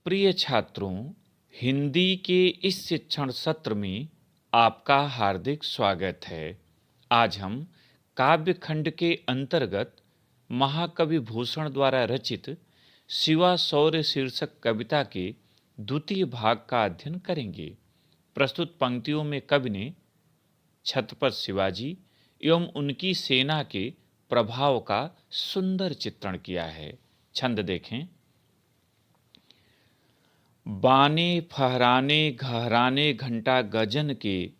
प्रिय छात्रों, हिंदी के इस शिक्षण सत्र में आपका हार्दिक स्वागत है। आज हम काव्य खंड के अंतर्गत महाकवि भूषण द्वारा रचित शिवा शौर्य शीर्षक कविता के द्वितीय भाग का अध्ययन करेंगे। प्रस्तुत पंक्तियों में कवि ने छत्रपति शिवाजी एवं उनकी सेना के प्रभाव का सुंदर चित्रण किया है। छंद देखें। बाने फहराने घहराने घंटा गजन के,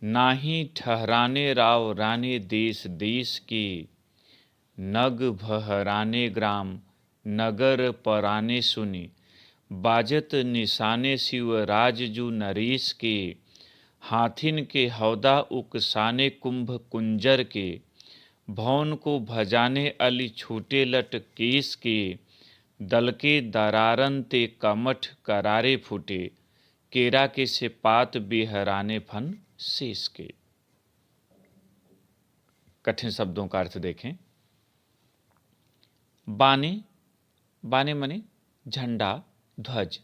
नाही ठहराने राव राने देश देश के। नग भहराने ग्राम नगर पराने सुनि, बाजत निशाने शिव राजजू नरेश के। हाथिन के हौदा उकसाने कुंभ कुंजर के, भवन को भजाने अली छूटे लट केस के। दल के दरारन ते कमठ करारे फूटे, केरा के से पात बेहराने फन शेष के। कठिन शब्दों का अर्थ देखें। बाने, बाने मने झंडा ध्वज।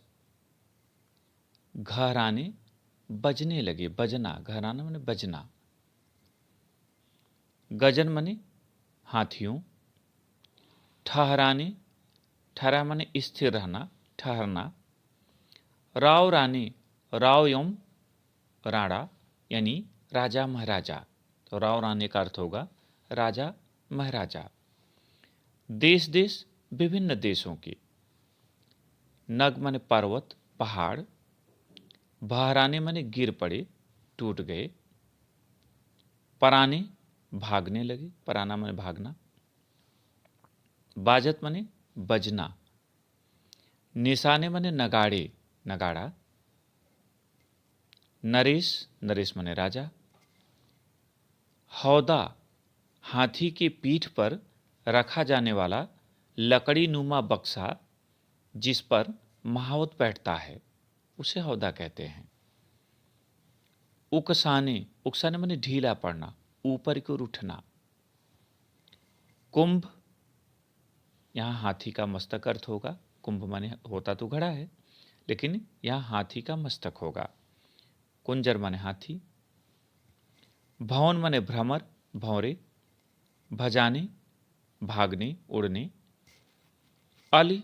घहराने बजने लगे, बजना, घहराना मने बजना। गजन मने हाथियों। ठहराने, ठहरा माने स्थिर रहना, ठहरना। राव रानी, राव एवं राणा यानी राजा महाराजा, तो राव रानी का अर्थ होगा राजा महाराजा। देश देश विभिन्न देशों के। नग माने पर्वत पहाड़। बहराने माने गिर पड़े, टूट गए। पराने भागने लगे, पराना माने भागना। बाजत माने बजना। निशाने माने नगाड़े, नगाड़ा। नरेश, नरेश माने राजा। हौदा, हाथी की पीठ पर रखा जाने वाला लकड़ी नुमा बक्सा जिस पर महावत बैठता है, उसे हौदा कहते हैं। उकसाने, उकसाने माने ढीला पड़ना, ऊपर की ओर उठना। कुंभ, यहाँ हाथी का मस्तक अर्थ होगा। कुंभ माने होता तो घड़ा है, लेकिन यहाँ हाथी का मस्तक होगा। कुंजर माने हाथी। भवन माने भ्रमर, भौरे। भजाने भागने, उड़ने। अली,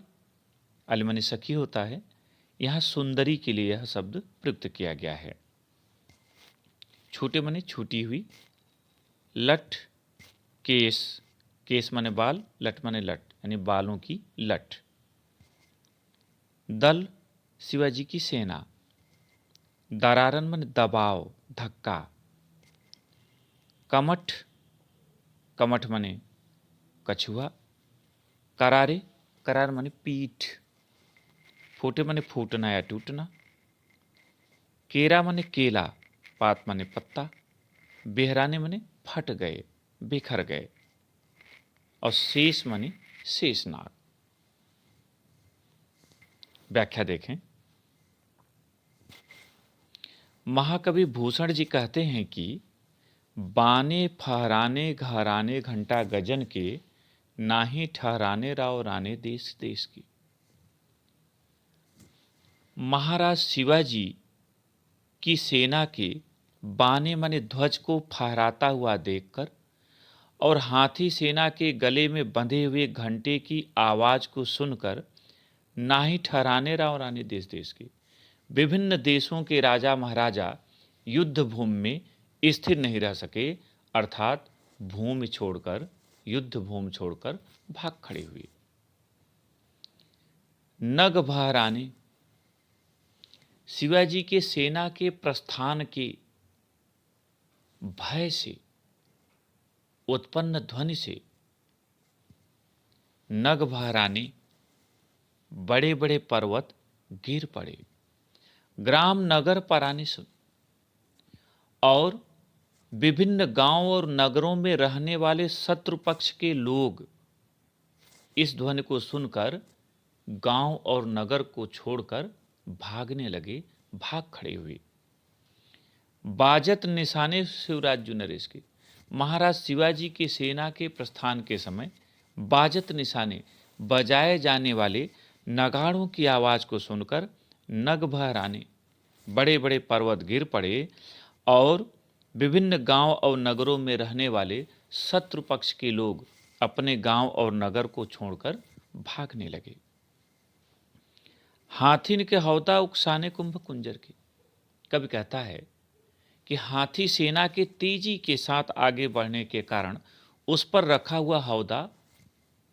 अली माने सखी होता है। यहाँ सुंदरी के लिए यह शब्द प्रयुक्त किया गया है। छूटे माने छूटी हुई। लट, केस, केस माने बाल, लट माने लट यानी बालों की लट। दल, शिवाजी की सेना। दरारन माने दबाव, धक्का। कमठ, कमठ माने कछुआ। करारे, करार माने पीठ। फूटे माने फूटना या टूटना। केरा माने केला, पात माने पत्ता। बेहराने माने फट गए, बिखर गए। और शेष माने शेषनाग। व्याख्या देखें। महाकवि भूषण जी कहते हैं कि बाने फहराने घहराने घंटा गजन के, नाही ठहराने राव राने देश देश की। महाराज शिवाजी की सेना के बाने माने ध्वज को फहराता हुआ देखकर और हाथी सेना के गले में बंधे हुए घंटे की आवाज को सुनकर नाही ठहराने राव रानी देश देश की, विभिन्न देशों के राजा महाराजा युद्ध भूमि में स्थिर नहीं रह सके, अर्थात भूमि छोड़कर, युद्ध भूमि छोड़कर भाग खड़े हुए। नग बहराने, शिवाजी के सेना के प्रस्थान के भय से उत्पन्न ध्वनि से नग बहराने बड़े बड़े पर्वत गिर पड़े। ग्राम नगर पराने सुन, और विभिन्न गांव और नगरों में रहने वाले शत्रु पक्ष के लोग इस ध्वनि को सुनकर गांव और नगर को छोड़कर भागने लगे, भाग खड़े हुए। बाजत निशाने शिवराज नरेश के, महाराज शिवाजी की सेना के प्रस्थान के समय बाजत निशाने, बजाए जाने वाले नगाड़ों की आवाज़ को सुनकर नग बहराने बड़े बड़े पर्वत गिर पड़े और विभिन्न गांव और नगरों में रहने वाले शत्रु पक्ष के लोग अपने गांव और नगर को छोड़कर भागने लगे। हाथी के हौदा उकसाने कुंभ कुंजर की। कवि कहता है कि हाथी सेना के तेजी के साथ आगे बढ़ने के कारण उस पर रखा हुआ हौदा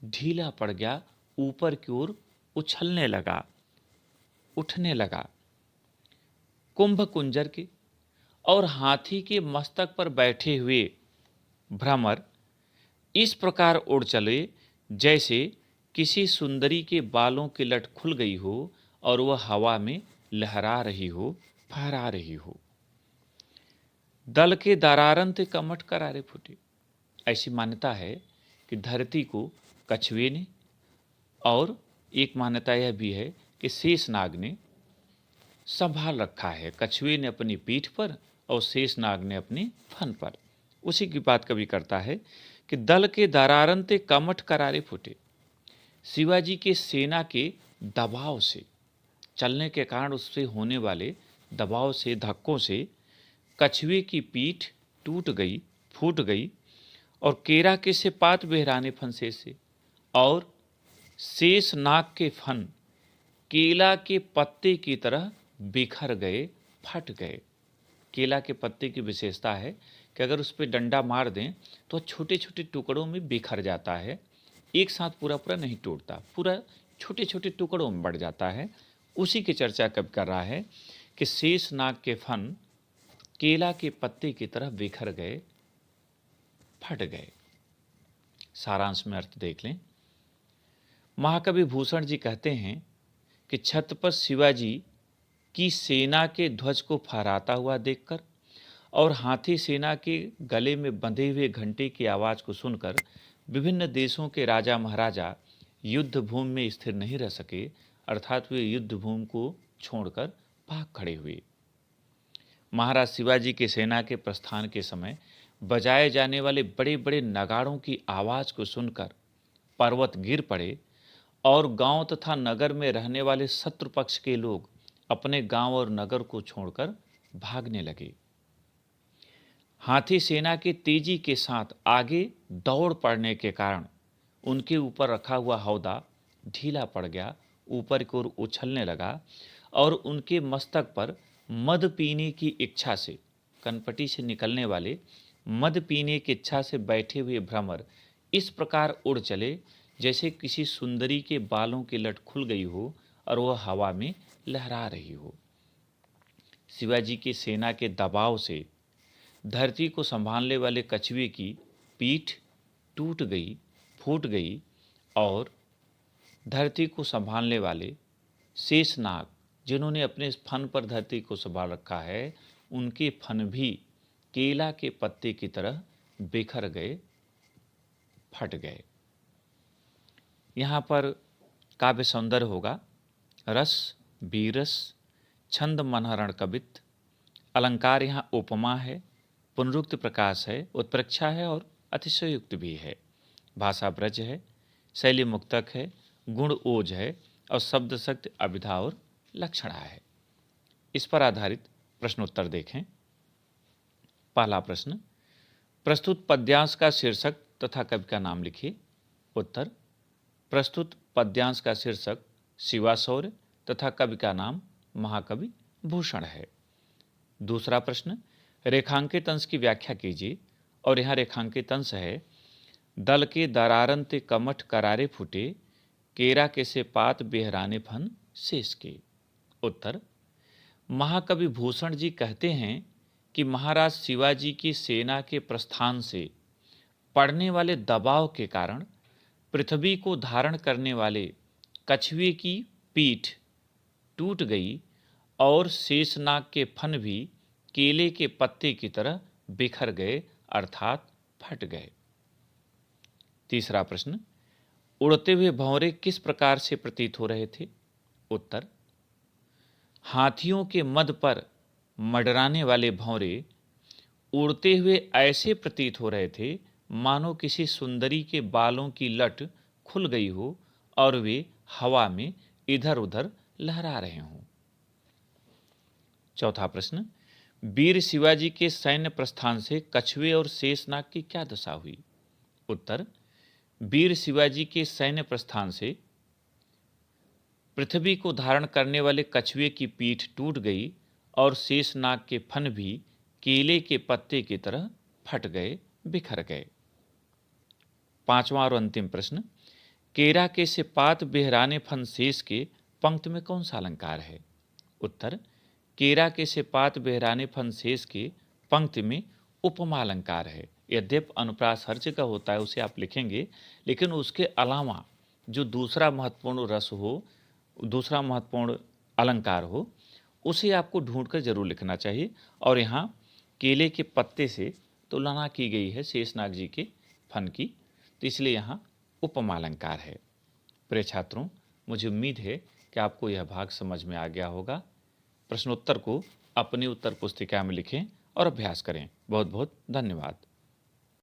ढीला पड़ गया, ऊपर की ओर उछलने लगा, उठने लगा। कुंभ कुंजर के और हाथी के मस्तक पर बैठे हुए भ्रमर इस प्रकार उड़ चले जैसे किसी सुंदरी के बालों की लट खुल गई हो और वह हवा में लहरा रही हो, फहरा रही हो। दल के दरारन ते कमठ करारे फूटे। ऐसी मान्यता है कि धरती को कछुए ने, और एक मान्यता यह भी है कि शेषनाग ने संभाल रखा है। कछुए ने अपनी पीठ पर और शेषनाग ने अपने फन पर। उसी की बात कभी करता है कि दल के दरारन ते कमठ करारे फूटे। शिवाजी के सेना के दबाव से, चलने के कारण उससे होने वाले दबाव से, धक्कों से कछुए की पीठ टूट गई, फूट गई और केरा के से पात बहराने फंसे से, और शेषनाग के फन केला के पत्ते की तरह बिखर गए, फट गए। केला के पत्ते की विशेषता है कि अगर उस पर डंडा मार दें तो छोटे छोटे टुकड़ों में बिखर जाता है, एक साथ पूरा पूरा नहीं टूटता, पूरा छोटे छोटे टुकड़ों में बढ़ जाता है। उसी की चर्चा कब कर रहा है कि शेषनाग के फन केला के पत्ते की तरह बिखर गए, फट गए। सारांश में अर्थ देख लें। महाकवि भूषण जी कहते हैं कि छत्रपति शिवाजी की सेना के ध्वज को फहराता हुआ देखकर और हाथी सेना के गले में बंधे हुए घंटे की आवाज़ को सुनकर विभिन्न देशों के राजा महाराजा युद्ध भूमि में स्थिर नहीं रह सके, अर्थात वे युद्ध भूमि को छोड़कर भाग खड़े हुए। महाराज शिवाजी की सेना के प्रस्थान के समय बजाए जाने वाले बड़े बड़े नगाड़ों की आवाज़ को सुनकर पर्वत गिर पड़े और गांव तथा नगर में रहने वाले शत्रु पक्ष के लोग अपने गांव और नगर को छोड़कर भागने लगे। हाथी सेना के तेजी के साथ आगे दौड़ पड़ने के कारण उनके ऊपर रखा हुआ हौदा ढीला पड़ गया, ऊपर की ओर उछलने लगा और उनके मस्तक पर मद पीने की इच्छा से, कनपटी से निकलने वाले मद पीने की इच्छा से बैठे हुए भ्रमर इस प्रकार उड़ चले जैसे किसी सुंदरी के बालों की लट खुल गई हो और वह हवा में लहरा रही हो। शिवाजी की सेना के दबाव से धरती को संभालने वाले कछुए की पीठ टूट गई, फूट गई और धरती को संभालने वाले शेषनाग, जिन्होंने अपने फन पर धरती को संभाल रखा है, उनके फन भी केला के पत्ते की तरह बिखर गए, फट गए। यहाँ पर काव्य सौंदर्य होगा, रस, बीरस, छंद मनहरण कवित्त, अलंकार यहाँ उपमा है, पुनरुक्त प्रकाश है, उत्प्रेक्षा है और अतिशयोक्ति भी है, भाषा ब्रज है, शैली मुक्तक है, गुण ओज है और शब्द शक्ति अभिधा और लक्षणा है। इस पर आधारित प्रश्नोत्तर देखें। पहला प्रश्न, प्रस्तुत पद्यांश का शीर्षक तथा कवि का नाम लिखिए। उत्तर, प्रस्तुत पद्यांश का शीर्षक शिवाशौर्य तथा कवि का नाम महाकवि भूषण है। दूसरा प्रश्न, रेखांकित अंश की व्याख्या कीजिए और यहाँ रेखांकित अंश है, दल के दरारन ते कमठ करारे फूटे, केरा के से पात बेहराने फन शेष के। उत्तर, महाकवि भूषण जी कहते हैं कि महाराज शिवाजी की सेना के प्रस्थान से पड़ने वाले दबाव के कारण पृथ्वी को धारण करने वाले कछुए की पीठ टूट गई और शेषनाग के फन भी केले के पत्ते की तरह बिखर गए, अर्थात फट गए। तीसरा प्रश्न, उड़ते हुए भंवरे किस प्रकार से प्रतीत हो रहे थे? उत्तर, हाथियों के मद पर मडराने वाले भंवरे उड़ते हुए ऐसे प्रतीत हो रहे थे मानो किसी सुंदरी के बालों की लट खुल गई हो और वे हवा में इधर उधर लहरा रहे हों। चौथा प्रश्न, वीर शिवाजी के सैन्य प्रस्थान से कछुए और शेषनाग की क्या दशा हुई? उत्तर, वीर शिवाजी के सैन्य प्रस्थान से पृथ्वी को धारण करने वाले कछुए की पीठ टूट गई और शेषनाग के फन भी केले के पत्ते की तरह फट गए, बिखर गए। पांचवा और अंतिम प्रश्न, केरा के से पात बेहराने फन शेष के पंक्ति में कौन सा अलंकार है? उत्तर, केरा के से पात बेहराने फन शेष के पंक्ति में उपमा अलंकार है। यद्यपि अनुप्रास हर जगह होता है, उसे आप लिखेंगे, लेकिन उसके अलावा जो दूसरा महत्वपूर्ण रस हो, दूसरा महत्वपूर्ण अलंकार हो, उसे आपको ढूंढकर जरूर लिखना चाहिए। और यहाँ केले के पत्ते से तुलना की गई है शेषनाग जी के फन की, तो इसलिए यहाँ उपमा अलंकार है। प्रिय छात्रों, मुझे उम्मीद है कि आपको यह भाग समझ में आ गया होगा। प्रश्नोत्तर को अपनी उत्तर पुस्तिका में लिखें और अभ्यास करें। बहुत बहुत धन्यवाद।